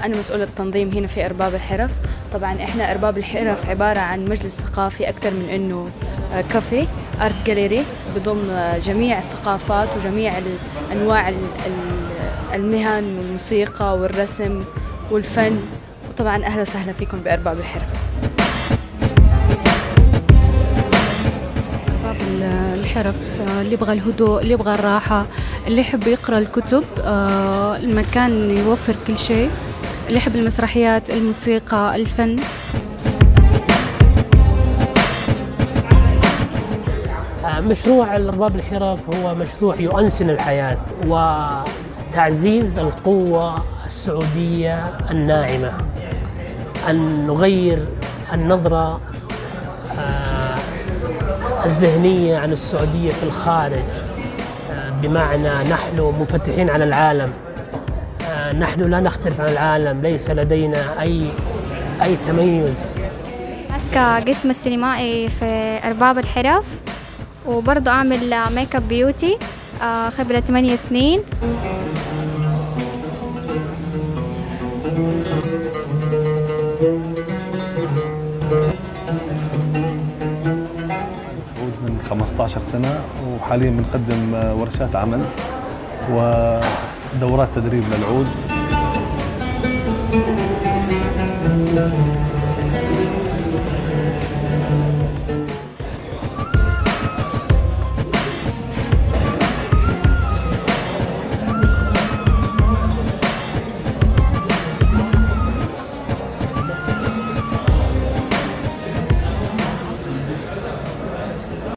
أنا مسؤولة التنظيم هنا في أرباب الحرف. طبعا إحنا أرباب الحرف عبارة عن مجلس ثقافي أكثر من إنه كافيه، آرت جاليري بضم جميع الثقافات وجميع أنواع المهن والموسيقى والرسم والفن. وطبعا أهلا وسهلا فيكم بأرباب الحرف. أرباب الحرف اللي يبغى الهدوء، اللي يبغى الراحة، اللي يحب يقرأ الكتب، المكان يوفر كل شيء، اللي يحب المسرحيات، الموسيقى، الفن. مشروع أرباب الحرف هو مشروع يؤنسن الحياة وتعزيز القوة السعودية الناعمة، أن نغير النظرة الذهنية عن السعودية في الخارج، بمعنى نحن منفتحين على العالم، نحن لا نختلف عن العالم، ليس لدينا أي تميز. ماسكة قسم السينمائي في أرباب الحرف، وبرضو أعمل ميك اب بيوتي، خبرة 8 سنين. من 15 سنة، وحاليا بنقدم ورشات عمل ودورات تدريب للعود.